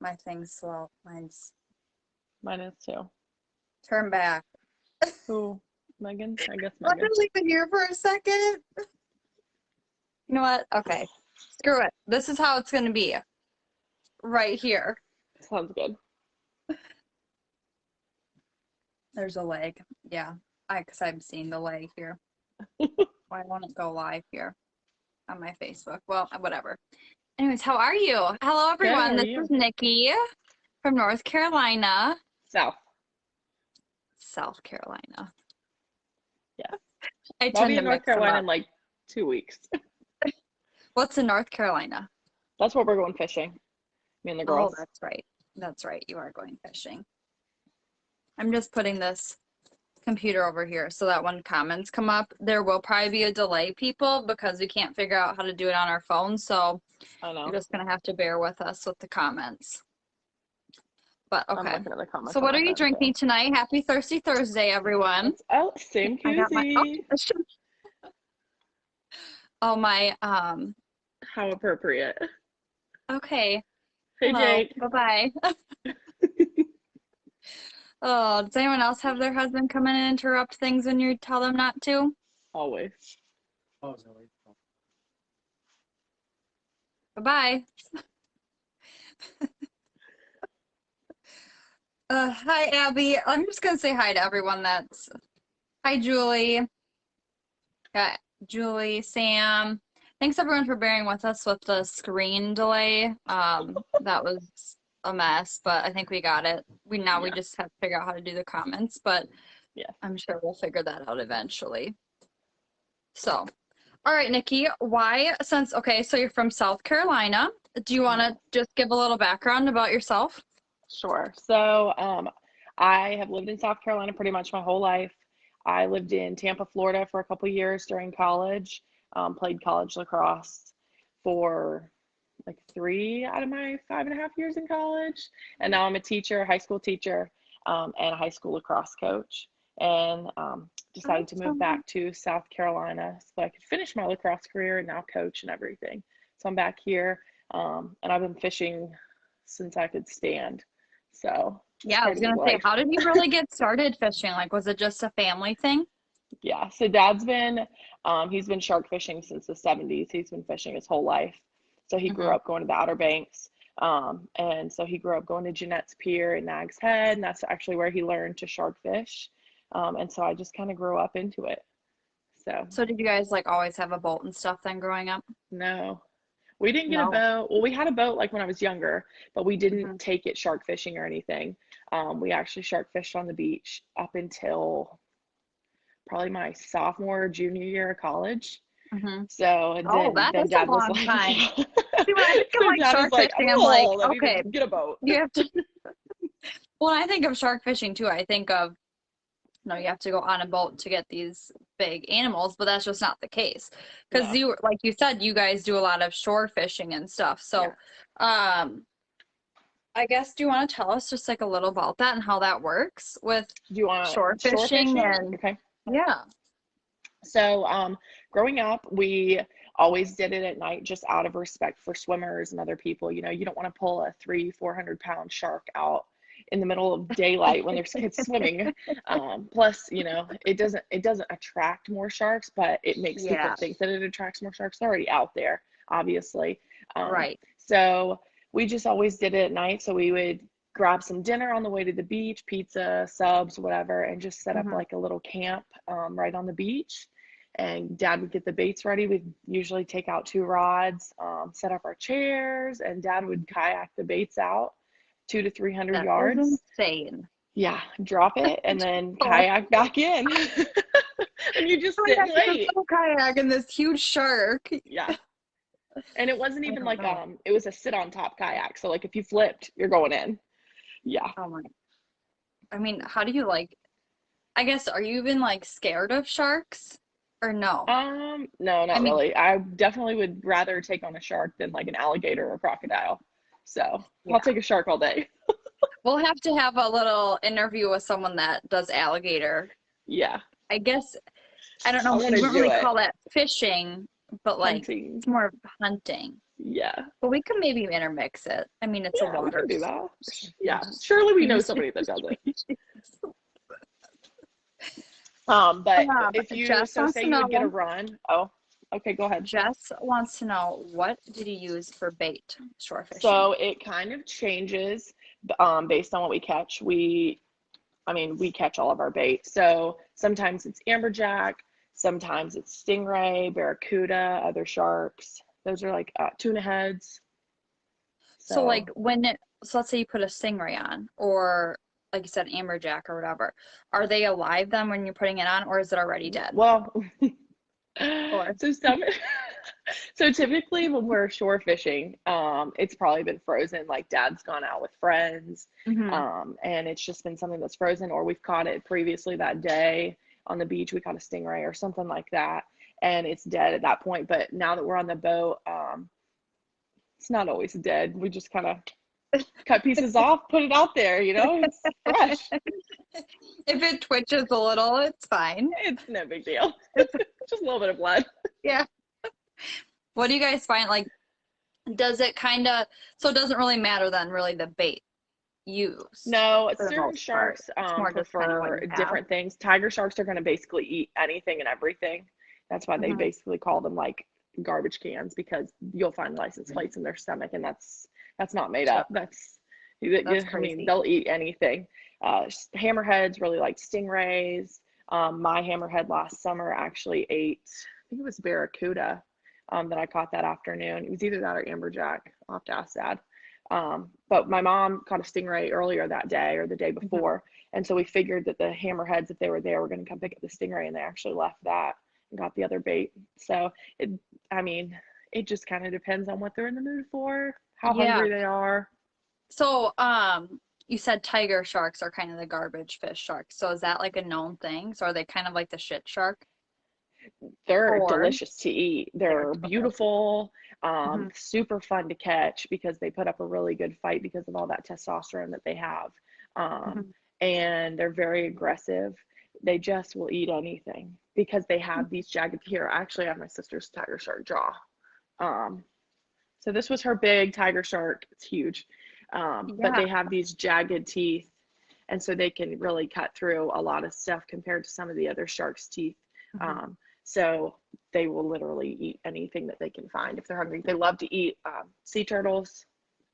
My thing's slow. Mine's Mine is too. turn back. Who? Megan? I guess Let me Megan. leave it here for a second. You know what? Okay. Screw it. This is how it's gonna be. Right here. Sounds good. There's a leg. Yeah. Because I'm seeing the leg here. Why won't it go live here on my Facebook? Well, whatever. Anyways, how are you? Hello, Good, how everyone. are This you? is Nikki from North Carolina. South. South Carolina. Yes. I I'll tend be to in North mix them Carolina up. in like 2 weeks. What's in North Carolina? That's where we're going fishing. Me and the Oh, girls. that's right. That's right. You are going fishing. I'm just putting this computer over here so that when comments come up, there will probably be a delay, people, because we can't figure out how to do it on our phone. So I know. you're just going to have to bear with us with the comments. But I'm okay. looking at the comments. So on what my are you phone, drinking tonight? Happy Thirsty Thursday, everyone. Oh, same I got my koozie. oh my How appropriate. okay. Hey, Hello. Jake. Bye-bye. Oh, does anyone else have their husband come in and interrupt things when you tell them not to? Always. Bye-bye. Hi, Abby. I'm just gonna say hi to everyone hi, Julie. Got Julie, Sam. Thanks everyone for bearing with us with the screen delay. That was a mess, but I think we got it. We just have to figure out how to do the comments, but yeah, I'm sure we'll figure that out eventually. So, all right, Nikki, so you're from South Carolina. Do you want to just give a little background about yourself? Sure. So, I have lived in South Carolina pretty much my whole life. I lived in Tampa, Florida for a couple years during college. Played college lacrosse for like 3 out of my 5.5 years in college. And now I'm a teacher, a high school teacher, and a high school lacrosse coach. And decided to move back to South Carolina so I could finish my lacrosse career and now coach and everything. So I'm back here, and I've been fishing since I could stand. So Yeah, I was gonna say, how did you really get started fishing? Like, was it just a family thing? Yeah, so Dad's he's been shark fishing since the 70s. He's been fishing his whole life. So he grew up going to the Outer Banks. And so he grew up going to Jeanette's Pier in Nag's Head, and that's actually where he learned to shark fish. And so I just kind of grew up into it. So did you guys like always have a boat and stuff then growing up? No, we didn't get a boat. Well, we had a boat like when I was younger, but we didn't take it shark fishing or anything. We actually shark fished on the beach up until probably my sophomore or junior year of college. So then Dad was like, time. Yeah. See, when I think of like shark fishing, I'm like, okay, get a boat. You have to. When I think of shark fishing too, I think of you have to go on a boat to get these big animals, but that's just not the case because like you said, you guys do a lot of shore fishing and stuff. So, I guess, do you want to tell us just like a little about that and how that works with shore fishing? And okay. Yeah. So, growing up, we always did it at night just out of respect for swimmers and other people. You know, you don't want to pull a 300-400-pound shark out in the middle of daylight when there's kids swimming. Plus, it doesn't attract more sharks, but it makes people think that it attracts more sharks. They're already out there, obviously. Right. So we just always did it at night. So we would grab some dinner on the way to the beach, pizza, subs, whatever, and just set up like a little camp right on the beach. And Dad would get the baits ready. We'd usually take out 2 rods, set up our chairs, and Dad would kayak the baits out 200 to 300 yards. That is insane. Yeah, drop it and then kayak back in. And you just sit and wait. Kayak and this huge shark. Yeah. And it wasn't even like it was a sit on top kayak. So like if you flipped, you're going in. Yeah. Oh my. I mean, how do you I guess, are you even like scared of sharks or no? No, not really. I definitely would rather take on a shark than like an alligator or a crocodile. So I'll take a shark all day. We'll have to have a little interview with someone that does alligator. Yeah. I guess, I don't know, we wouldn't really call that fishing, but like, it's more of hunting. Yeah. But we could maybe intermix it. I mean, it's a Yeah, we water can do that. Yeah, surely we know somebody that does it. But if you, Jess so wants say to you would get a know. run. Oh, okay, go ahead. Jess wants to know, what did you use for bait shore fishing? So it kind of changes based on what we catch. I mean, we catch all of our bait. So sometimes it's amberjack, sometimes it's stingray, barracuda, other sharks. Those are like tuna heads. So So, like so let's say you put a stingray on, or like you said, amberjack or whatever. Are they alive then when you're putting it on, or is it already dead? well, Or so some, so typically when we're shore fishing, it's probably been frozen, like dad's gone out with friends, hmm and it's just been something that's frozen, or we've caught it previously that day on the beach, we caught a stingray or something like that, and it's dead at that point. But now that we're on the boat, it's not always dead. We just kind of cut pieces off, put it out there, it's fresh. if it twitches a little, it's fine. It's no big deal. Just a little bit of blood. Yeah. What do you guys find? Like, does it kind of, so it doesn't really matter then, really, the bait used No, for the certain most part. sharks It's more just kind of what prefer you have. different things. Tiger sharks are going to basically eat anything and everything. That's why they hmm basically call them like garbage cans, because you'll find license plates in their stomach, and that's not made up. That's I mean, crazy. they'll eat anything. Hammerheads really like stingrays. My hammerhead last summer actually ate, I think it was barracuda, that I caught that afternoon. It was either that or amberjack. I'll have to ask Dad. But my mom caught a stingray earlier that day or the day hmm before. And so we figured that the hammerheads, if they were there, were going to come pick up the stingray, and they actually left that and got the other bait. So I mean, it just kind of depends on what they're in the mood for, how Yeah. hungry they are. So, you said tiger sharks are kind of the garbage fish sharks. So is that like a known thing? So are they kind of like the shit shark? They're Or delicious to eat. they're They're delicious? beautiful, hmm super fun to catch because they put up a really good fight because of all that testosterone that they have. Um, hmm and they're very aggressive. They just will eat anything because they have these jagged, here. I actually have my sister's tiger shark jaw. Um, so this was her big tiger shark. It's huge. But Yeah. they have these jagged teeth, and so they can really cut through a lot of stuff compared to some of the other sharks' teeth. hmm Um, so they will literally eat anything that they can find if they're hungry. They love to eat sea turtles.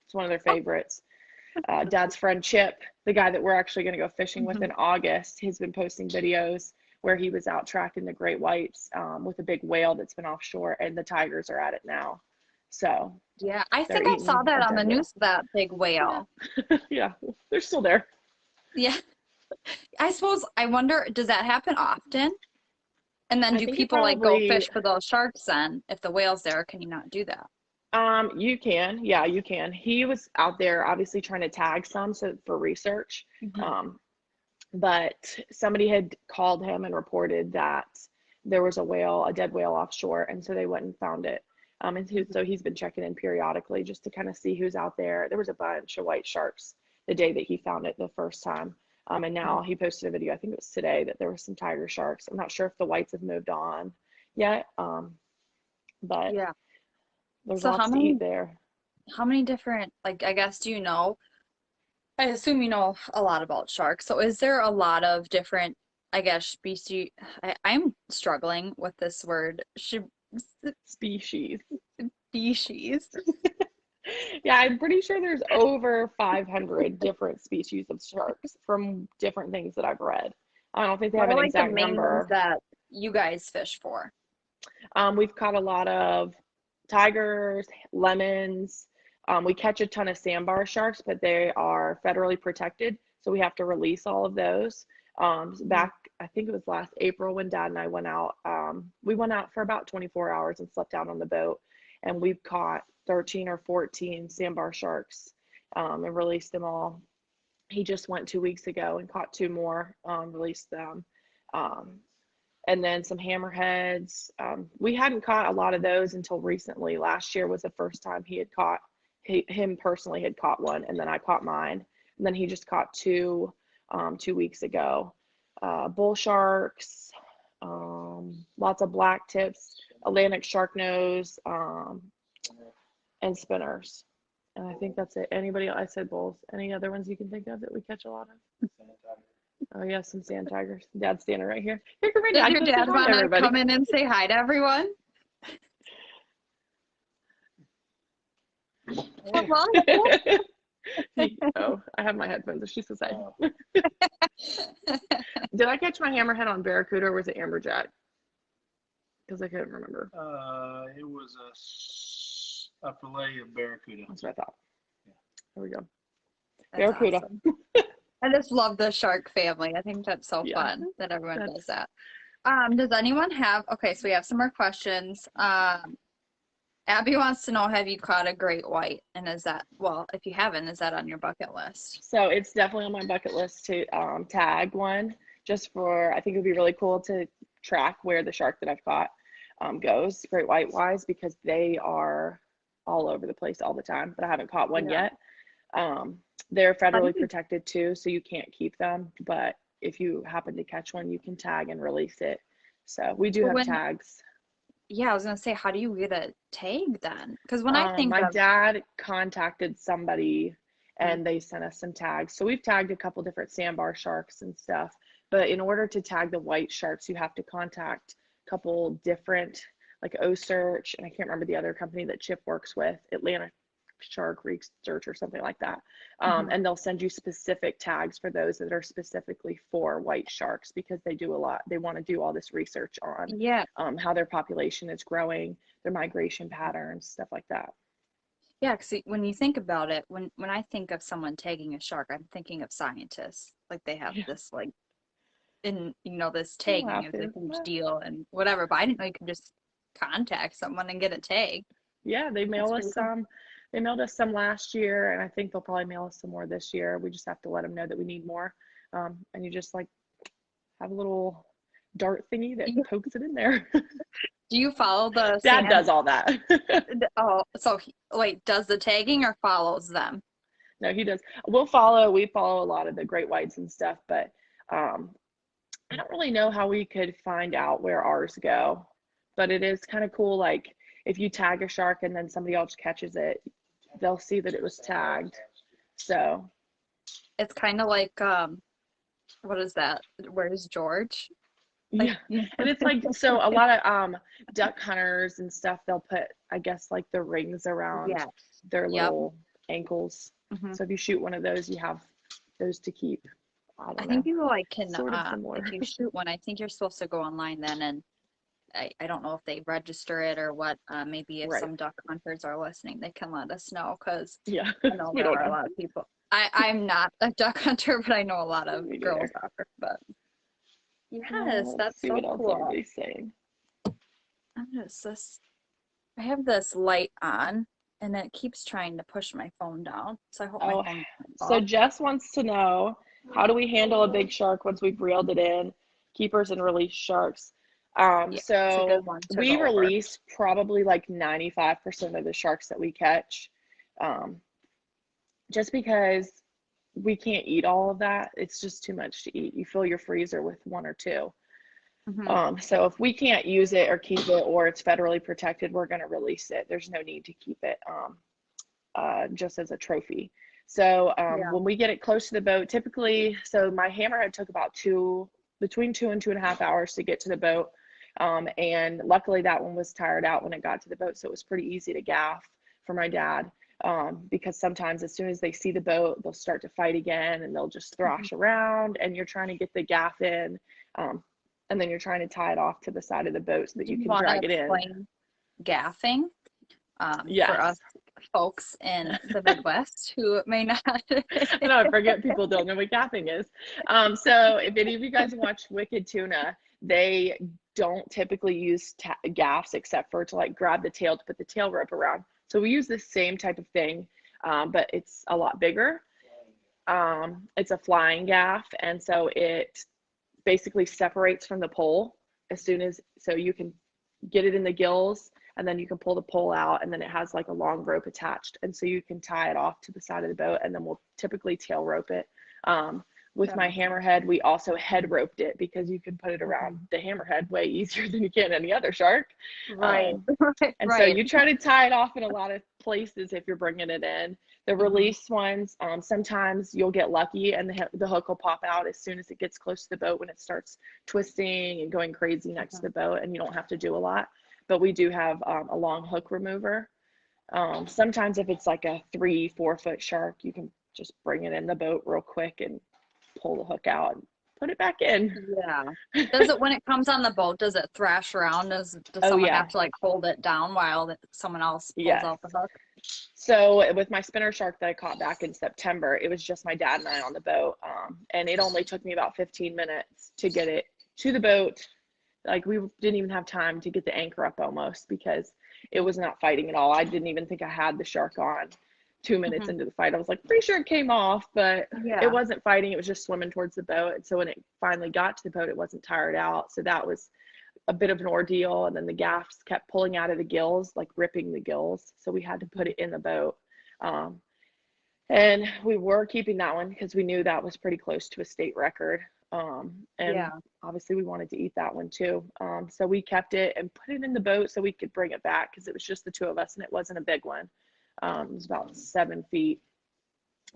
It's one of their Oh, favorites. Dad's friend Chip, the guy that we're actually going to go fishing with hmm in August, he's been posting videos where he was out tracking the great whites with a big whale that's been offshore, and the tigers are at it now. So Yeah. I they're think I saw eating a that on the dead whale. news, that big Yeah, whale. yeah, they're still there. Yeah. I suppose, I wonder, does that happen often? And then I do think it people like go probably, fish for those sharks then? If the whale's there, can you not do that? you can, yeah, you can. He was out there obviously trying to tag some so for research. hmm Um, but somebody had called him and reported that there was a whale, a dead whale offshore, and so they went and found it. So he's been checking in periodically just to kind of see who's out there. There was a bunch of white sharks the day that he found it the first time. And hmm now he posted a video, I think it was today, that there were some tiger sharks. I'm not sure if the whites have moved on yet, but Yeah. there's So lots to eat there. how many different, like, I guess, do you know? I assume you know a lot about sharks. So is there a lot of different, I guess, species? I'm struggling with this word. Species. Species. Yeah, I'm pretty sure there's over 500 different species of sharks from different things that I've read. I don't think they What have are an like the exact main ones number. that you guys fish for? We've caught a lot of tigers, lemons. We catch a ton of sandbar sharks, but they are federally protected, so we have to release all of those. Mhm. Back, I think it was last April when Dad and I went out. We went out for about 24 hours and slept out on the boat, and we've caught 13 or 14 sandbar sharks and released them all. He just went 2 weeks ago and caught two more, released them. Um, and then some hammerheads. We hadn't caught a lot of those until recently. Last year was the first time he had caught, him personally had caught one, and then I caught mine. And then he just caught two 2 weeks ago. Bull sharks, lots of black tips, Atlantic shark nose, and spinners. And I think that's it. Anybody, I said bowls. Any other ones you can think of that we catch a lot of? Oh yeah, some sand tigers. Dad's standing right here. Here, come here, Does Dad. your Go say dad hi want to to everybody. come in and say hi to everyone? Hello. Oh, I have my headphones. If she says hi. Did I catch my hammerhead on barracuda or was it amberjack? Because I couldn't remember. It was a fillet of barracuda. That's what I thought. Yeah. There we go. That's Barracuda. awesome. I just love the shark family. I think that's so Yeah. fun that everyone That's- does that. Does anyone have, okay, so we have some more questions. Abby wants to know, have you caught a great white? And is that, well, if you haven't, is that on your bucket list? So it's definitely on my bucket list to tag one, just for, I think it would be really cool to track where the shark that I've caught goes, great white wise, because they are all over the place all the time, but I haven't caught one Yeah. yet. They're federally you- protected too, so you can't keep them, but if you happen to catch one, you can tag and release it. So we do But have when- tags. Yeah, I was gonna say, how do you get a tag then? Because when I think My of, dad contacted somebody and they sent us some tags. So we've tagged a couple different sandbar sharks and stuff. But in order to tag the white sharks, you have to contact a couple different, like O-Search, and I can't remember the other company that Chip works with, Atlanta Shark Research or something like that. And they'll send you specific tags for those that are specifically for white sharks, because they do a lot. They want to do all this research on yeah, how their population is growing, their migration patterns, stuff like that. yeah, because when you think about it, when I think of someone tagging a shark, I'm thinking of scientists. Like they have Yeah. this like, this tagging have is a to. huge Yeah. deal and whatever. But I didn't know you could just contact someone and get a tag. Yeah, they mail That's us pretty cool. some. They mailed us some last year, and I think they'll probably mail us some more this year. We just have to let them know that we need more. And you just like have a little dart thingy that pokes it in there. Do you follow the Dad does all that. Oh, so wait, does the tagging or follows them? No, he does. We follow a lot of the great whites and stuff, but I don't really know how we could find out where ours go. But it is kind of cool, like if you tag a shark and then somebody else catches it, they'll see that it was tagged. So It's kind of like what is that? Where's George? yeah, and it's like, so a lot of duck hunters and stuff, they'll put, I guess, like the rings around Yeah. their Yep. little ankles. Mhm. So if you shoot one of those, you have those to keep. I don't I know. think you like can Sort of similar. if you shoot one, I think you're supposed to go online then, and I don't know if they register it or what. Maybe if Right. some duck hunters are listening, they can let us know, because Yeah, I know we there don't are a know. lot of people. I'm not a duck hunter, but I know a lot of Me girls neither. are. But Let's yes, that's see so what else cool. everybody's saying. I have this light on, and it keeps trying to push my phone down. So I hope my Oh, phone doesn't so fall. Jess wants to know, how do we handle a big shark once we've reeled it in, keepers and release sharks? Yeah, it's a So good one to we go over. release probably like 95% of the sharks that we catch, just because we can't eat all of that. It's just too much to eat. You fill your freezer with one or two. Mhm. So if we can't use it or keep it, or it's federally protected, we're going to release it. There's no need to keep it just as a trophy. So Yeah. when we get it close to the boat, typically, so my hammerhead took about between 2 and 2.5 hours to get to the boat. And luckily that one was tired out when it got to the boat. So it was pretty easy to gaff for my dad. Because sometimes as soon as they see the boat, they'll start to fight again and they'll just thrash around, and you're trying to get the gaff in. And then you're trying to tie it off to the side of the boat so that you can Want to drag it in. explain gaffing Yes. for us folks in the Midwest who may not. I know, I forget people don't know what gaffing is. So if any of you guys watch Wicked Tuna, they don't typically use gaffs except for to like grab the tail, to put the tail rope around. So we use the same type of thing, but it's a lot bigger. It's a flying gaff, and so it basically separates from the pole as soon as, so you can get it in the gills, and then you can pull the pole out, and then it has like a long rope attached, and so you can tie it off to the side of the boat, and then we'll typically tail rope it with my hammerhead, we also head roped it because you can put it around the hammerhead way easier than you can any other shark. Right. And so you try to tie it off in a lot of places if you're bringing it in. The release ones, sometimes you'll get lucky and the hook will pop out as soon as it gets close to the boat when it starts twisting and going crazy next to the boat, and you don't have to do a lot. But we do have a long hook remover. Sometimes if it's like a 3-4 foot shark, you can just bring it in the boat real quick and pull the hook out and put it back in. Yeah. Does it, when it comes on the boat, does it thrash around? Does someone have to like hold it down while someone else pulls out the hook? So with my spinner shark that I caught back in September, it was just my dad and I on the boat. And it only took me about 15 minutes to get it to the boat. Like we didn't even have time to get the anchor up almost because it was not fighting at all. I didn't even think I had the shark on. 2 minutes into the fight, I was like, pretty sure it came off, but it wasn't fighting. It was just swimming towards the boat. And so when it finally got to the boat, it wasn't tired out. So that was a bit of an ordeal. And then the gaffs kept pulling out of the gills, like ripping the gills. So we had to put it in the boat. And we were keeping that one because we knew that was pretty close to a state record. And obviously we wanted to eat that one too. So we kept it and put it in the boat so we could bring it back because it was just the two of us and it wasn't a big one. It was about 7 feet.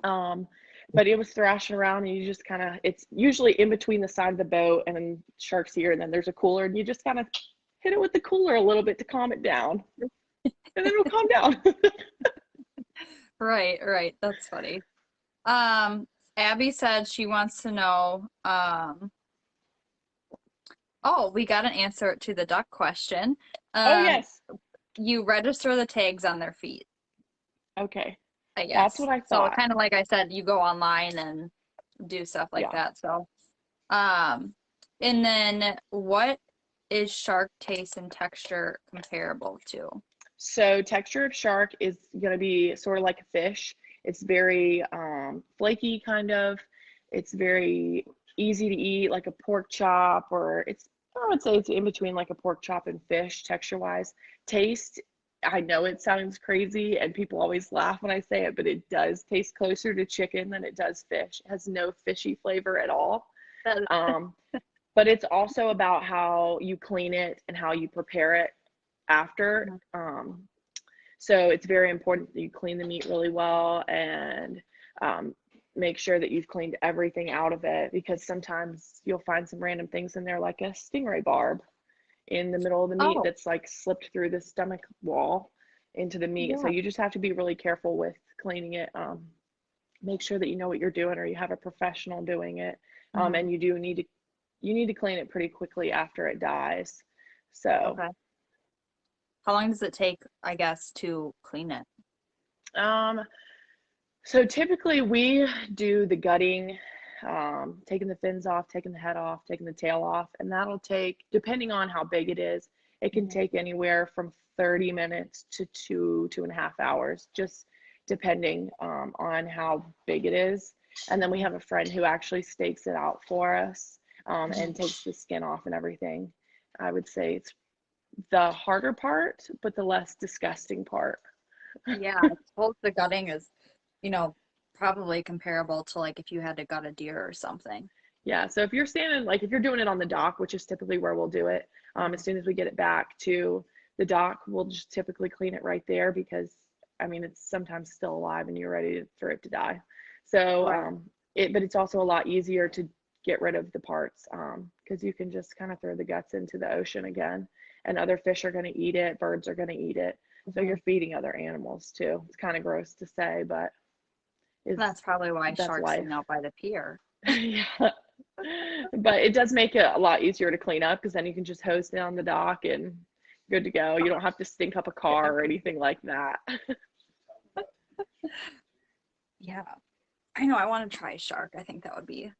But it was thrashing around and you just kind of, it's usually in between the side of the boat and then sharks here and then there's a cooler and you just kind of hit it with the cooler a little bit to calm it down. And then it'll calm down. Right. That's funny. Abby said she wants to know, we got an answer to the duck question. Yes. You register the tags on their feet. Okay. I guess. That's what I thought. So kind of like I said, you go online and do stuff like that. So, and then what is shark taste and texture comparable to? So texture of shark is going to be sort of like a fish. It's very flaky kind of. It's very easy to eat, like a pork chop, or I would say it's in between like a pork chop and fish texture wise. Taste, I know it sounds crazy and people always laugh when I say it, but it does taste closer to chicken than it does fish. It has no fishy flavor at all. But it's also about how you clean it and how you prepare it after. So it's very important that you clean the meat really well and make sure that you've cleaned everything out of it, because sometimes you'll find some random things in there like a stingray barb in the middle of the meat that's like slipped through the stomach wall into the meat. So you just have to be really careful with cleaning it. Make sure that you know what you're doing or you have a professional doing it. And you need to clean it pretty quickly after it dies. So how long does it take, I guess, to clean it? So typically we do the gutting, taking the fins off, taking the head off, taking the tail off, and that'll take, depending on how big it is, it can take anywhere from 30 minutes to 2.5 hours, just depending on how big it is. And then we have a friend who actually stakes it out for us and takes the skin off and everything. I would say it's the harder part, but the less disgusting part. Yeah, I suppose the gutting is, probably comparable to like if you had to gut a deer or something. Yeah, so if you're standing, like if you're doing it on the dock, which is typically where we'll do it, as soon as we get it back to the dock, we'll just typically clean it right there because, I mean, it's sometimes still alive and you're ready for it to die. So, but it's also a lot easier to get rid of the parts because you can just kind of throw the guts into the ocean again, and other fish are going to eat it, birds are going to eat it. So you're feeding other animals too. It's kind of gross to say, but that's probably why sharks life. hang out by the pier. Yeah. But it does make it a lot easier to clean up because then you can just hose down the dock and good to go. You don't have to stink up a car or anything like that. Yeah. I know. I want to try shark. I think that would be,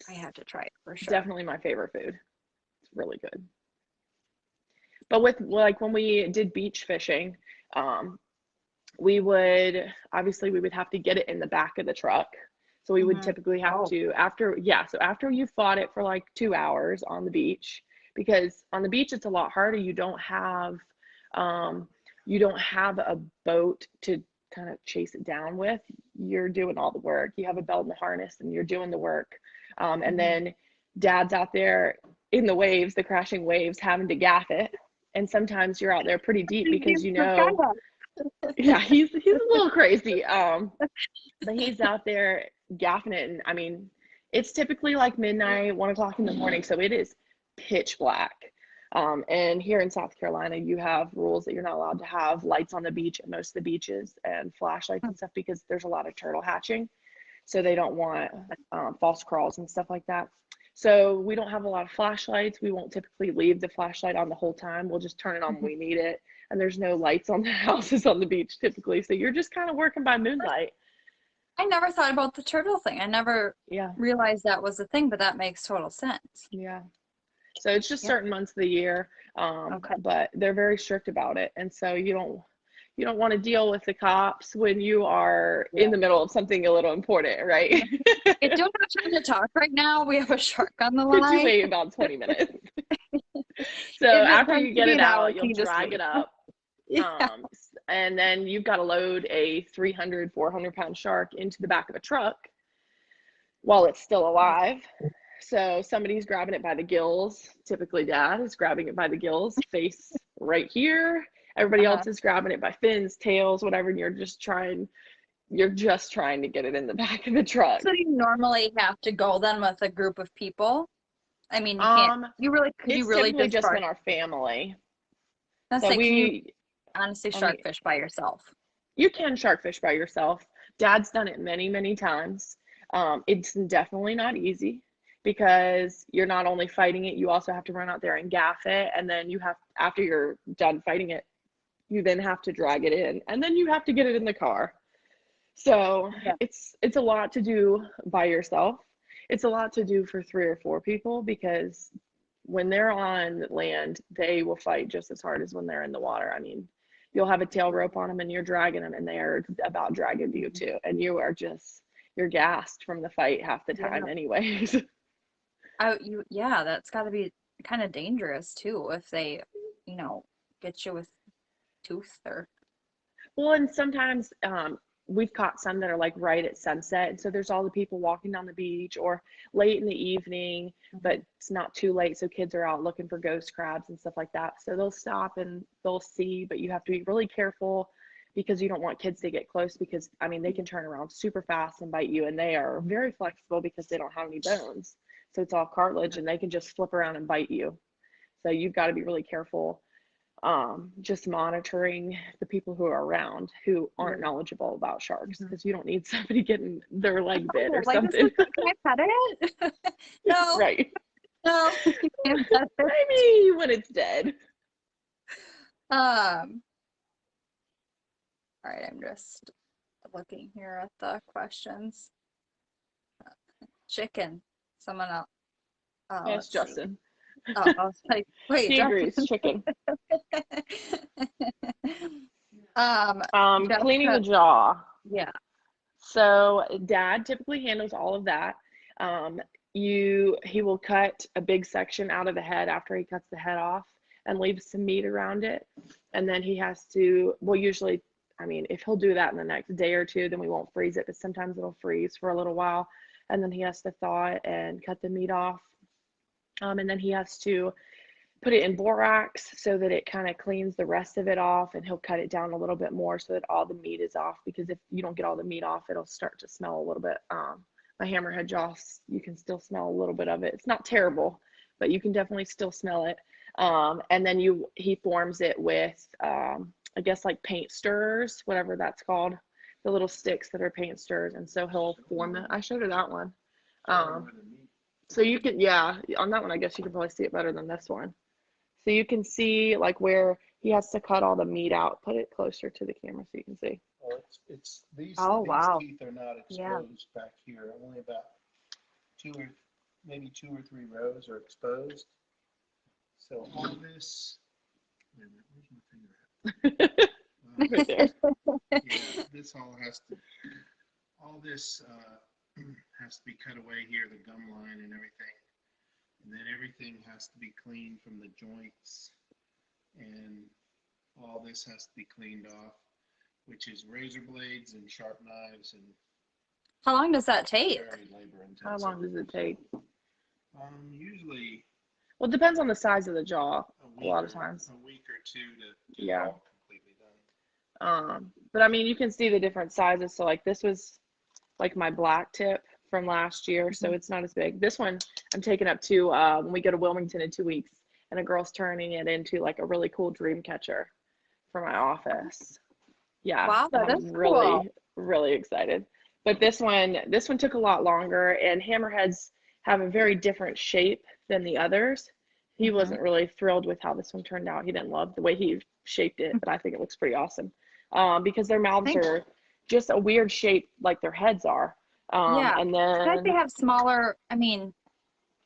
I have to try it for sure. Definitely my favorite food. It's really good. But with like when we did beach fishing, we would have to get it in the back of the truck. So we would typically have to, after you fought it for like 2 hours on the beach, because on the beach it's a lot harder. You don't have a boat to kind of chase it down with, you're doing all the work. You have a belt and a harness and you're doing the work. And then dad's out there in the waves, the crashing waves, having to gaff it. And sometimes you're out there pretty deep because, you know, yeah, he's a little crazy. But he's out there gaffing it. And I mean, it's typically like midnight, 1 o'clock in the morning. So it is pitch black. And here in South Carolina, you have rules that you're not allowed to have lights on the beach at most of the beaches and flashlights and stuff because there's a lot of turtle hatching. So they don't want false crawls and stuff like that. So we don't have a lot of flashlights. We won't typically leave the flashlight on the whole time. We'll just turn it on when we need it. And there's no lights on the houses on the beach typically. So you're just kind of working by moonlight. I never thought about the turtle thing. I never Yeah. realized that was a thing, but that makes total sense. Yeah. So it's just certain months of the year, but they're very strict about it. And so you don't want to deal with the cops when you are in the middle of something a little important, right? I don't have time to talk right now. We have a shark on the line. Could you wait about 20 minutes? So after you get it out, you'll drag it up. And then you've got to load a 300, 400-pound shark into the back of a truck while it's still alive. So somebody's grabbing it by the gills. Typically dad is grabbing it by the gills, face right here. Everybody else is grabbing it by fins, tails, whatever. And you're just trying to get it in the back of the truck. So do you normally have to go then with a group of people? I mean, you can't, you really just been our family. That's so like, you honestly shark fish by yourself. You can shark fish by yourself. Dad's done it many, many times. It's definitely not easy because you're not only fighting it, you also have to run out there and gaff it. And then after you're done fighting it, you then have to drag it in and then you have to get it in the car. So it's a lot to do by yourself. It's a lot to do for 3 or 4 people because when they're on land, they will fight just as hard as when they're in the water. I mean, you'll have a tail rope on them and you're dragging them and they are about dragging you too. And you're gassed from the fight half the time anyways. That's got to be kind of dangerous too if they, get you with tooth or. Well, and sometimes we've caught some that are like right at sunset. And so there's all the people walking down the beach or late in the evening, but it's not too late. So kids are out looking for ghost crabs and stuff like that. So they'll stop and they'll see, but you have to be really careful because you don't want kids to get close because, I mean, they can turn around super fast and bite you. And they are very flexible because they don't have any bones. So it's all cartilage and they can just flip around and bite you. So you've got to be really careful. Just monitoring the people who are around who aren't knowledgeable about sharks because you don't need somebody getting their leg bit or something. Can I pet it? No. Right. No. Maybe when it's dead. All right, I'm just looking here at the questions. Chicken. Someone else. Yes, Justin. Oh, I was like, wait, he agrees. Chicken. Cleaning the jaw. Yeah. So dad typically handles all of that. He will cut a big section out of the head after he cuts the head off and leaves some meat around it. And then he has to, usually, I mean, if he'll do that in the next day or two, then we won't freeze it, but sometimes it'll freeze for a little while. And then he has to thaw it and cut the meat off. And then he has to put it in borax so that it kind of cleans the rest of it off, and he'll cut it down a little bit more so that all the meat is off, because if you don't get all the meat off, it'll start to smell a little bit. My hammerhead jaw, you can still smell a little bit of it. It's not terrible, but you can definitely still smell it. And then he forms it with, I guess like paint stirrers, whatever that's called, the little sticks that are paint stirrers. And so he'll form it. I showed her that one. So you can, on that one, I guess you can probably see it better than this one. So you can see like where he has to cut all the meat out. Put it closer to the camera so you can see. Well, these teeth are not exposed back here. Only about 2 or 3 rows are exposed. So all this, wait a minute, where's my finger at? Right there. All this has to be cut away here, the gum line and everything. And then everything has to be cleaned from the joints, and all this has to be cleaned off. which is razor blades and sharp knives and How long does that take? very labor intensive. How long does it take? Usually. Well, it depends on the size of the jaw. A lot of A times. week or two to get it all completely done. But I mean, you can see the different sizes. So like this was like my Blacktip from last year, so it's not as big. This one I'm taking up to when we go to Wilmington in 2 weeks, and a girl's turning it into like a really cool dream catcher for my office. Yeah, Wow, that I'm is really, cool. really excited. But this one took a lot longer, and hammerheads have a very different shape than the others. He wasn't really thrilled with how this one turned out. He didn't love the way he shaped it, but I think it looks pretty awesome. Because their mouths are just a weird shape like their heads are. Yeah, And I think they then have smaller, I mean,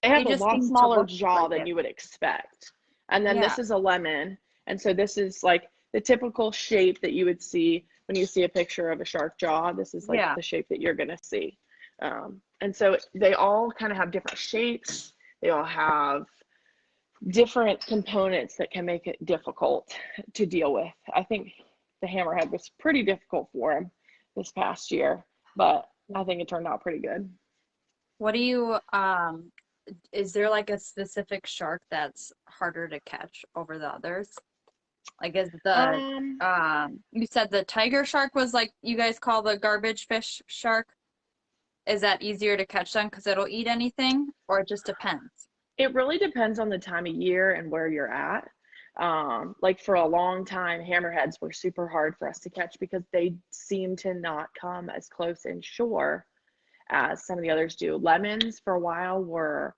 they have they a just lot seem to smaller look jaw like than it. you would expect. And then Yeah. this is a lemon. And so this is like the typical shape that you would see when you see a picture of a shark jaw. This is like the shape that you're going to see. And so they all kind of have different shapes. They all have different components that can make it difficult to deal with. I think the hammerhead was pretty difficult for him this past year, but I think it turned out pretty good. What do you, is there like a specific shark that's harder to catch over the others? Like is the, you said the tiger shark was like you guys call the garbage fish shark. Is that easier to catch then because it'll eat anything, or it just depends? It really depends on the time of year and where you're at. Like for a long time, hammerheads were super hard for us to catch because they seem to not come as close inshore as some of the others do. Lemons for a while were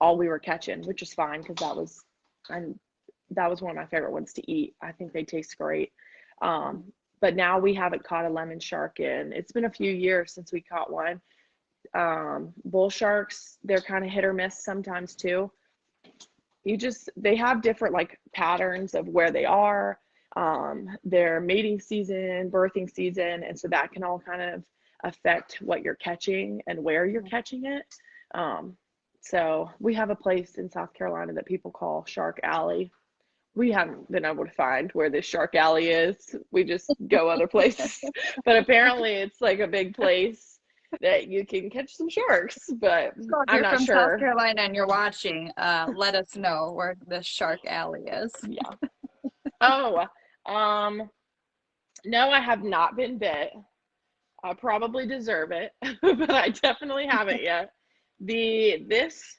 all we were catching, which is fine because that was one of my favorite ones to eat. I think they taste great. But now we haven't caught a lemon shark in. It's been a few years since we caught one. Bull sharks, they're kind of hit or miss sometimes too. They have different like patterns of where they are, their mating season, birthing season, and so that can all kind of affect what you're catching and where you're catching it. So we have a place in South Carolina that people call Shark Alley. We haven't been able to find where this Shark Alley is. We just go other places, but apparently it's like a big place that you can catch some sharks, but So if I'm you're not from sure. South Carolina and you're watching, let us know where the Shark Alley is. Yeah. Oh, no, I have not been bit. I probably deserve it, but I definitely haven't yet. This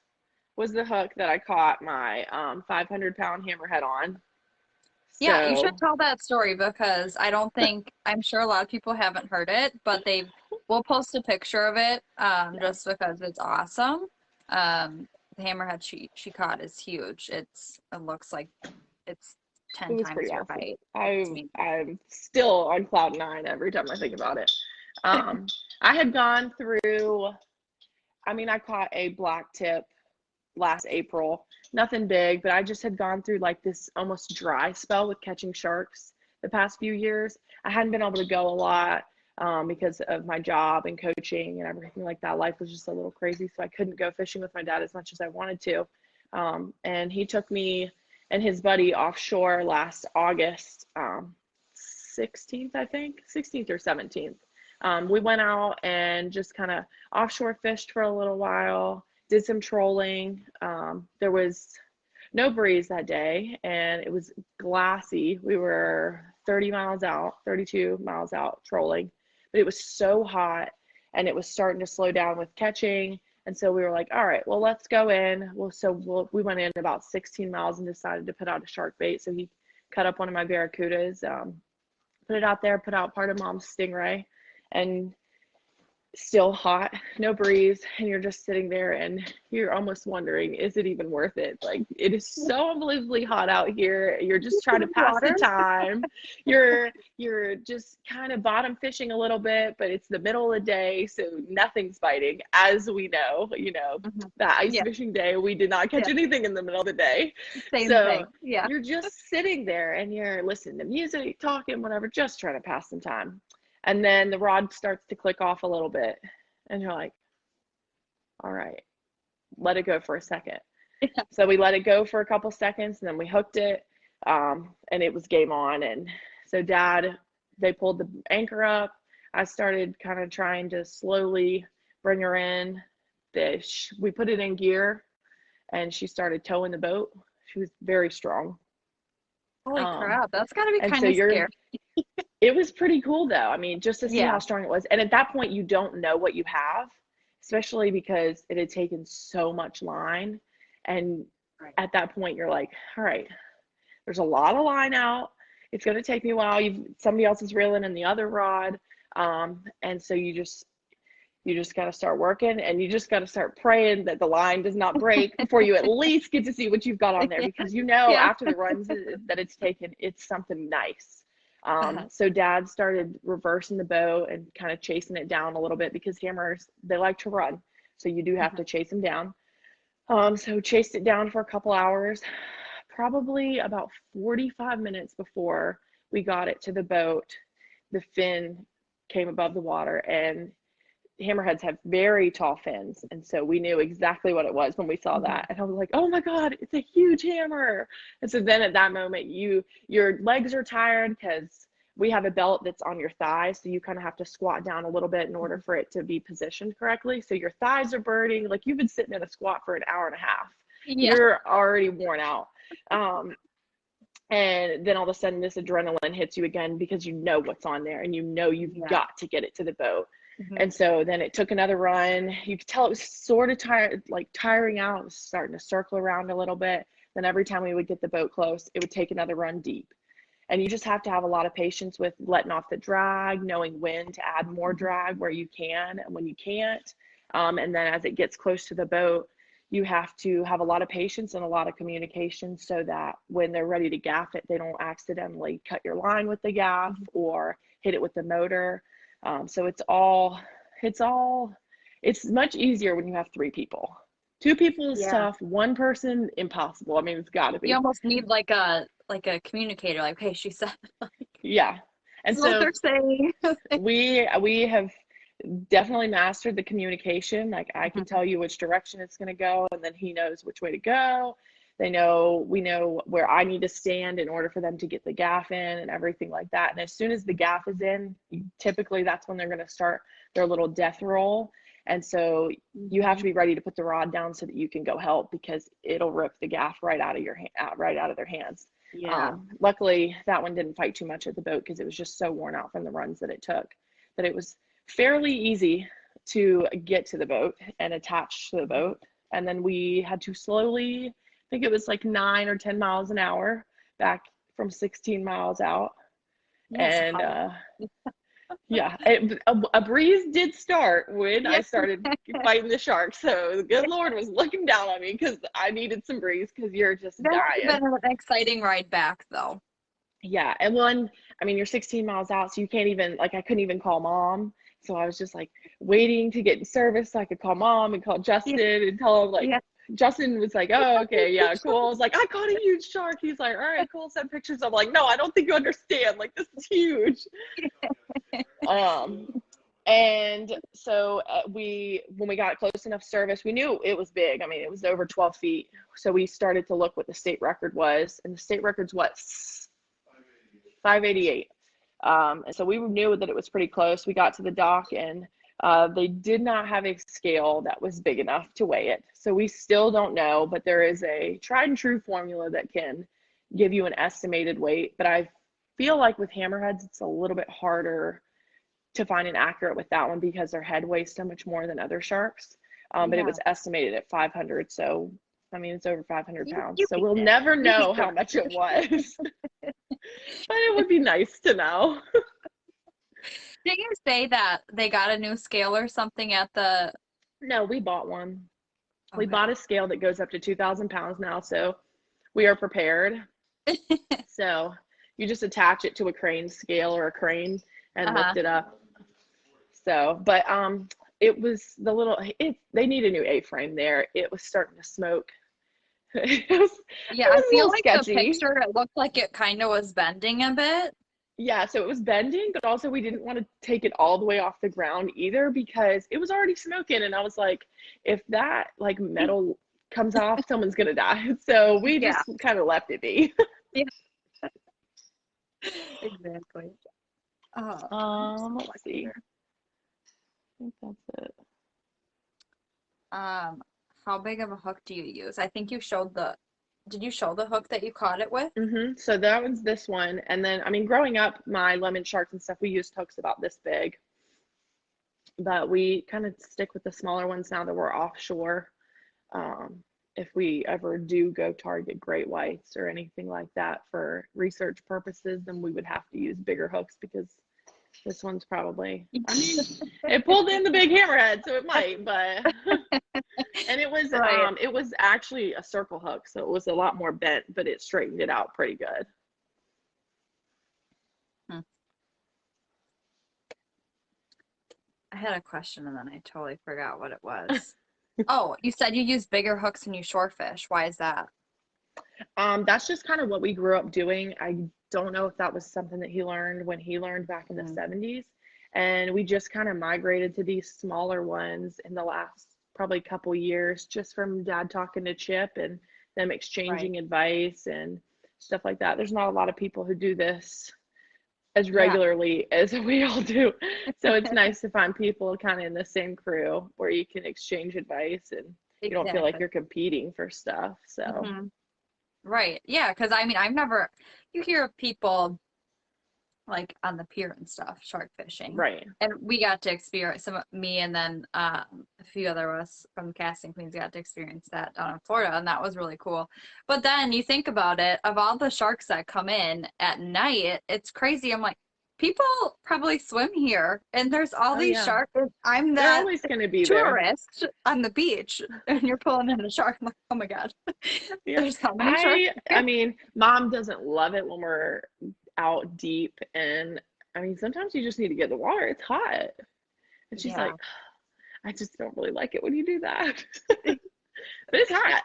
was the hook that I caught my 500-pound hammerhead on. Yeah, you should tell that story because I'm sure a lot of people haven't heard it, but we'll post a picture of it just because it's awesome. The hammerhead she caught is huge. It looks like it's 10 times your awesome. height. I'm still on cloud 9 every time I think about it. I had gone through, I caught a blacktip last April, nothing big, but I just had gone through like this almost dry spell with catching sharks the past few years. I hadn't been able to go a lot because of my job and coaching and everything like that. Life was just a little crazy, so I couldn't go fishing with my dad as much as I wanted to. And he took me and his buddy offshore last August 16th, I think, 16th or 17th. We went out and just kind of offshore fished for a little while, did some trolling. There was no breeze that day and it was glassy. We were 32 miles out trolling, but it was so hot and it was starting to slow down with catching. And so we were like, all right, well, let's go in. We went in about 16 miles and decided to put out a shark bait. So he cut up one of my barracudas, put it out there, put out part of mom's stingray, and still hot, no breeze, and you're just sitting there and you're almost wondering, is it even worth it? Like, it is so unbelievably hot out here. You're just trying to pass the time. You're just kind of bottom fishing a little bit, but it's the middle of the day, so nothing's biting, as we know. That ice fishing day, we did not catch anything in the middle of the day. Same thing. Yeah. You're just sitting there and you're listening to music, talking, whatever, just trying to pass some time. And then the rod starts to click off a little bit and you're like, all right, let it go for a second. Yeah. So we let it go for a couple seconds and then we hooked it and it was game on. And so dad they pulled the anchor up. I started kind of trying to slowly bring her in. We put it in gear, and she started towing the boat. She was very strong. Holy crap, that's got to be and kind so of scary. It was pretty cool though. I mean, just to see Yeah. how strong it was. And at that point, you don't know what you have, especially because it had taken so much line. And at that point, you're like, all right, there's a lot of line out. It's going to take me a while. Somebody else is reeling in the other rod. And so you just got to start working, and you just got to start praying that the line does not break before you at least get to see what you've got on there, because after the runs that it's taken, it's something nice. So Dad started reversing the boat and kind of chasing it down a little bit, because hammers, they like to run. So you do have to chase them down. So chased it down for a couple hours, probably about 45 minutes before we got it to the boat. The fin came above the water, and hammerheads have very tall fins, and so we knew exactly what it was when we saw that, and I was like, oh my god, it's a huge hammer. And so then at that moment, your legs are tired, because we have a belt that's on your thighs, so you kind of have to squat down a little bit in order for it to be positioned correctly. So your thighs are burning, like you've been sitting in a squat for an hour and a half. You're already worn out. And then all of a sudden this adrenaline hits you again, because you know what's on there, and you've got to get it to the boat. And so then it took another run. You could tell it was sort of tired, like tiring out. It was starting to circle around a little bit. Then every time we would get the boat close, it would take another run deep. And you just have to have a lot of patience with letting off the drag, knowing when to add more drag where you can and when you can't. And then as it gets close to the boat, you have to have a lot of patience and a lot of communication, so that when they're ready to gaff it, they don't accidentally cut your line with the gaff or hit it with the motor. So it's much easier when you have 3 people. 2 people is tough. 1 person, impossible. I mean, it's got to be. You almost need like a communicator, like, hey, she said. Yeah. And so what they're saying. we have definitely mastered the communication. Like, I can tell you which direction it's going to go, and then he knows which way to go. We know where I need to stand in order for them to get the gaff in and everything like that. And as soon as the gaff is in, typically that's when they're going to start their little death roll. And so you have to be ready to put the rod down so that you can go help, because it'll rip the gaff right out of their hands. Yeah. Luckily, that one didn't fight too much at the boat, because it was just so worn out from the runs that it took, that it was fairly easy to get to the boat and attach to the boat. And then we had to slowly, I think it was like 9 or 10 miles an hour back from 16 miles out. Yes, and a breeze did start when I started fighting the shark. So the good Lord was looking down on me, because I needed some breeze, because you're just dying. That was an exciting ride back, though. Yeah. And you're 16 miles out, so you can't even, like, I couldn't even call Mom. So I was just like waiting to get in service so I could call Mom and call Justin and tell him, like, Justin was like, oh, okay, yeah, cool. I was like, I caught a huge shark. He's like, all right, cool, send pictures. I'm like, no, I don't think you understand. Like, this is huge. And so when we got close enough service, we knew it was big. I mean, it was over 12 feet. So we started to look what the state record was. And the state record's what? 588. And so we knew that it was pretty close. We got to the dock, and they did not have a scale that was big enough to weigh it. So we still don't know, but there is a tried and true formula that can give you an estimated weight. But I feel like with hammerheads, it's a little bit harder to find an accurate with that one, because their head weighs so much more than other sharks. But it was estimated at 500. So, I mean, it's over 500 pounds. So we'll never know how much it was. But it would be nice to know. Did you say that they got a new scale or something at the... No, we bought one. Okay. We bought a scale that goes up to 2,000 pounds now, so we are prepared. So you just attach it to a crane scale or a crane and lift it up. So, but it was they need a new A-frame there. It was starting to smoke. I feel like sketchy. The picture, it looked like it kind of was bending a bit. Yeah, so it was bending, but also we didn't want to take it all the way off the ground either, because it was already smoking, and I was like, if that like metal comes off, someone's gonna die. So we just kind of left it be. Yeah. Exactly. Let's see. I think that's it. How big of a hook do you use? I think you showed did you show the hook that you caught it with? So that one's this one. And then, I mean, growing up, my lemon sharks and stuff, we used hooks about this big. But we kind of stick with the smaller ones now that we're offshore. If we ever do go target great whites or anything like that for research purposes, then we would have to use bigger hooks because this one's probably, I mean, it pulled in the big hammerhead, so it might, but, and it was, Right. it was actually a circle hook, so it was a lot more bent, but it straightened it out pretty good. I had a question and then I totally forgot what it was. Oh, you said you use bigger hooks when you shore fish. Why is that? That's just kind of what we grew up doing. I don't know if that was something that he learned when he learned back in the 70s. And we just kind of migrated to these smaller ones in the last probably couple years, just from Dad talking to Chip and them exchanging advice and stuff like that. There's not a lot of people who do this as regularly as we all do. So it's nice to find people kind of in the same crew where you can exchange advice and you don't feel like you're competing for stuff. So right. Yeah, because I mean, you hear of people like on the pier and stuff, shark fishing. Right. And we got to experience me and then a few other of us from the Casting Queens got to experience that down in Florida, and that was really cool. But then you think about it, of all the sharks that come in at night, it's crazy. I'm like, people probably swim here, and there's all these sharks. I'm They're the always going to be tourist on the beach, and you're pulling in a shark. I'm like, oh my God. There's how many sharks? I mean, Mom doesn't love it when we're out deep, and I mean, sometimes you just need to get in the water. It's hot. And she's like, I just don't really like it when you do that. But it's hot.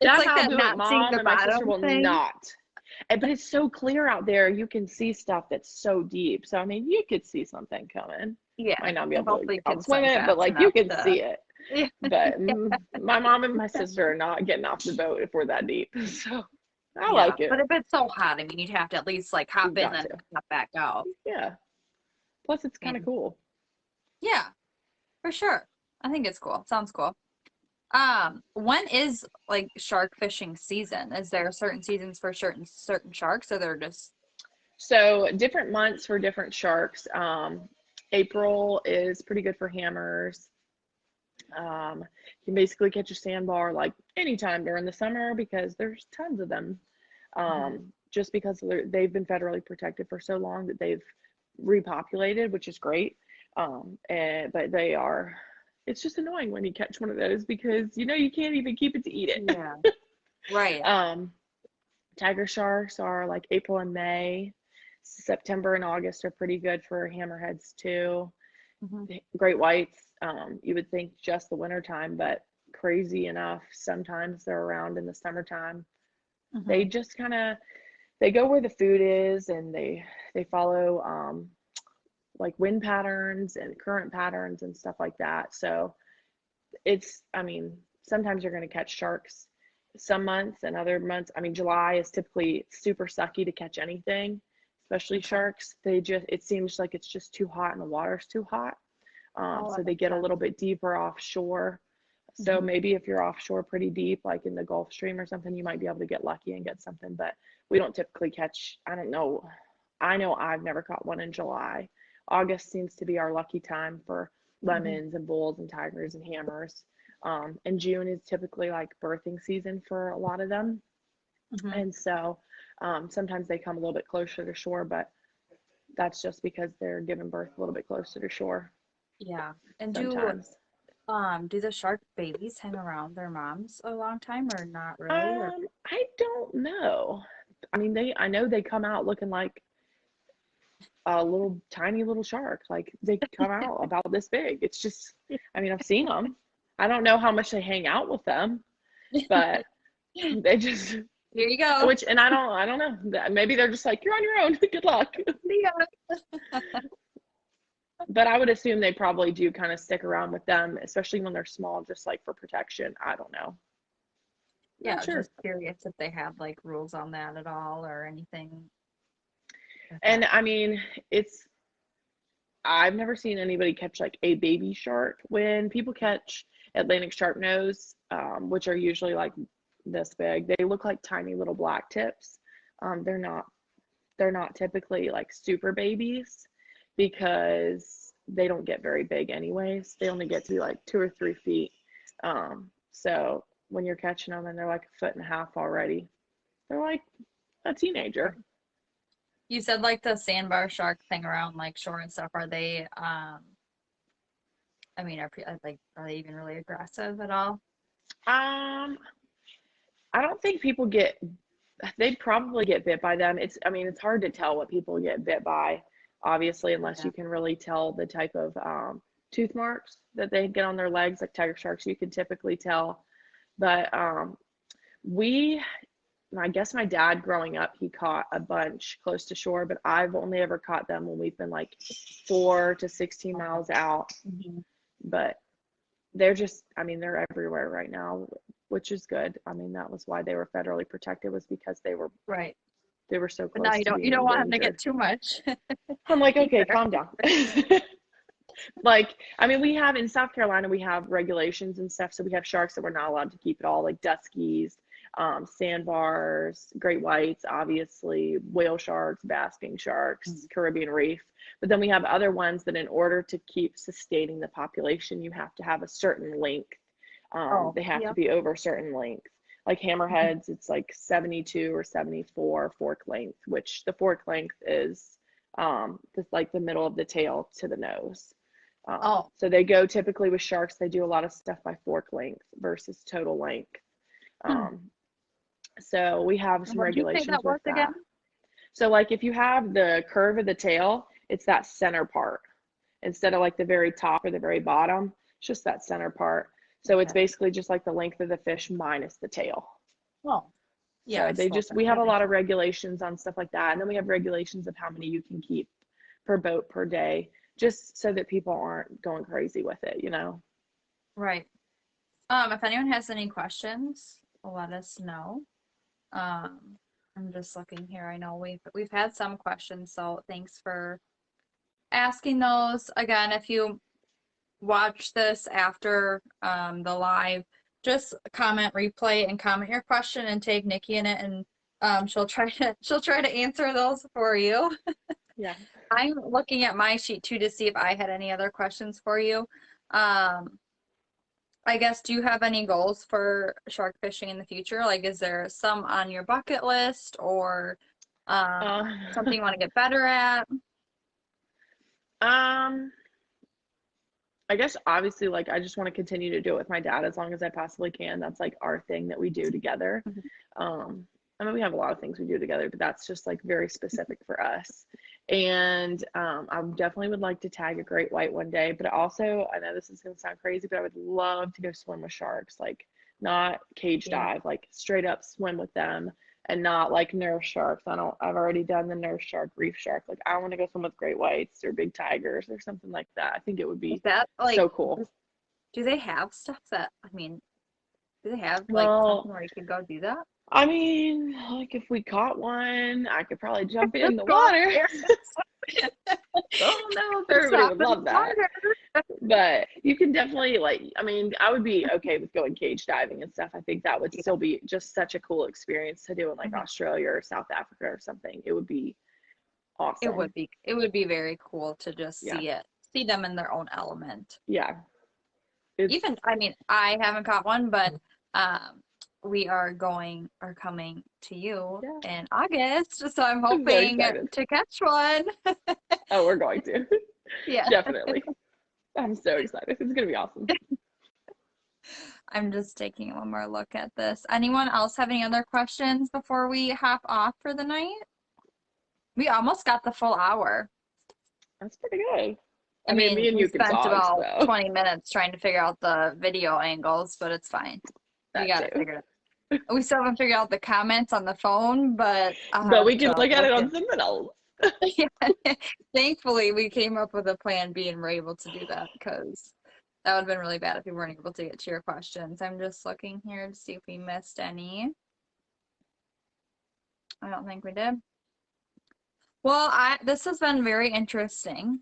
That's like how that I'll do it. Mom and my sister will not. But it's so clear out there, you can see stuff that's so deep. So I mean, you could see something coming. Yeah. Might not be able to swim it, but like you can see it. Yeah. But my mom and my sister are not getting off the boat if we're that deep. So I like it. But if it's so hot, I mean, you'd have to at least like hop in and hop back out. Yeah. Plus, it's kind of cool. Yeah, for sure. I think it's cool. Sounds cool. When is like shark fishing season? Is there certain seasons for certain sharks, or they're just? So different months for different sharks. April is pretty good for hammers. You can basically catch a sandbar like anytime during the summer because there's tons of them. Just because they've been federally protected for so long that they've repopulated, which is great. But it's just annoying when you catch one of those because you can't even keep it to eat it. Yeah. Right. Tiger sharks are like April and May. September and August are pretty good for hammerheads too. Great whites, you would think just the winter time, but crazy enough, sometimes they're around in the summertime. They just they go where the food is, and they follow like wind patterns and current patterns and stuff like that. So sometimes you're going to catch sharks some months, and other months, July is typically super sucky to catch anything, especially sharks. It seems like it's just too hot and the water's too hot. So they get a little bit deeper offshore. So maybe if you're offshore pretty deep, like in the Gulf Stream or something, you might be able to get lucky and get something, but we don't typically catch, I don't know. I know I've never caught one in July. August seems to be our lucky time for lemons and bulls and tigers and hammers. And June is typically like birthing season for a lot of them. And so sometimes they come a little bit closer to shore, but that's just because they're giving birth a little bit closer to shore. Yeah. And sometimes. Do the shark babies hang around their moms a long time or not really? I don't know. I know they come out looking like a little tiny little shark. Like they come out about this big. It's just, I've seen them. I don't know how much they hang out with them, but they just, here you go. And I don't know. Maybe they're just like, you're on your own. Good luck. But I would assume they probably do kind of stick around with them, especially when they're small, just like for protection. I don't know. Yeah, just curious if they have like rules on that at all or anything. And I've never seen anybody catch like a baby shark. When people catch Atlantic sharknose, which are usually like this big, they look like tiny little black tips. They're not typically like super babies because they don't get very big anyways. They only get to be like 2 or 3 feet. So when you're catching them and they're like 1.5 feet already, they're like a teenager. You said like the sandbar shark thing around like shore and stuff. Are they, I mean, are they even really aggressive at all? I don't think they'd probably get bit by them. It's hard to tell what people get bit by, obviously, unless you can really tell the type of tooth marks that they get on their legs. Like tiger sharks, you can typically tell. But I guess my dad growing up, he caught a bunch close to shore, but I've only ever caught them when we've been like 4 to 16 miles out. Mm-hmm. But they're they're everywhere right now, which is good. I mean, that was why they were federally protected, was because they were Right. They were so But close. now you don't want them to get too much. I'm like, okay, calm down. Like, I mean, we have in South Carolina, we have regulations and stuff. So we have sharks that we're not allowed to keep at all, like duskies, sandbars, great whites, obviously, whale sharks, basking sharks, Caribbean reef. But then we have other ones that in order to keep sustaining the population, you have to have a certain length. They have to be over a certain length. Like hammerheads, it's like 72 or 74 fork length, which the fork length is just like the middle of the tail to the nose. So they go typically with sharks, they do a lot of stuff by fork length versus total length. So we have some regulations with that. Again? So like if you have the curve of the tail, it's that center part instead of like the very top or the very bottom. It's just that center part. So it's basically just like the length of the fish minus the tail. Well, yeah. So we have a lot of regulations on stuff like that. And then we have regulations of how many you can keep per boat per day, just so that people aren't going crazy with it, you know? Right. If anyone has any questions, let us know. I'm just looking here. I know we've had some questions, so thanks for asking those. Again, if you watch this after the live, just comment replay and comment your question and tag Nikki in it, and she'll try to answer those for you. Yeah. I'm looking at my sheet too to see if I had any other questions for you. I guess, do you have any goals for shark fishing in the future? Like, is there some on your bucket list, or something you want to get better at? I guess obviously, like, I just want to continue to do it with my dad as long as I possibly can. That's like our thing that we do together. I mean, we have a lot of things we do together, but that's just like very specific for us. And I definitely would like to tag a great white one day, but also, I know this is going to sound crazy, but I would love to go swim with sharks, like not cage dive, like straight up swim with them, and not like nurse sharks. I've already done the nurse shark, reef shark. Like I want to go swim with great whites or big tigers or something like that. I think it would be so cool. Do they have stuff that, I mean, do they have like something where you could go do that? I mean, like if we caught one, I could probably jump in the water. I don't know if everybody would love that. But you can definitely, like, I mean, I would be okay with going cage diving and stuff. I think that would still be just such a cool experience to do in like Australia or South Africa or something. It would be awesome. It would be very cool to just see them in their own element. Yeah. Even, I mean, I haven't caught one, but we are coming to you in August, so I'm hoping to catch one. Oh, we're going to. Yeah. Definitely. I'm so excited. It's going to be awesome. I'm just taking one more look at this. Anyone else have any other questions before we hop off for the night? We almost got the full hour. That's pretty good. I mean, me and you spent about 20 minutes trying to figure out the video angles, but it's fine. We got it figured out. We still haven't figured out the comments on the phone, but we can look at it on something else. Yeah. Thankfully, we came up with a plan B and were able to do that, because that would have been really bad if we weren't able to get to your questions. I'm just looking here to see if we missed any. I don't think we did. Well, this has been very interesting.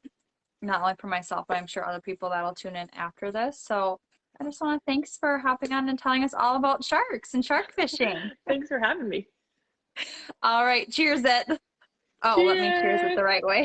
not only for myself, but I'm sure other people that'll tune in after this. So I just want to thanks for hopping on and telling us all about sharks and shark fishing. Thanks for having me. All right. Cheers it. Oh, Cheers. let me cheers it the right way.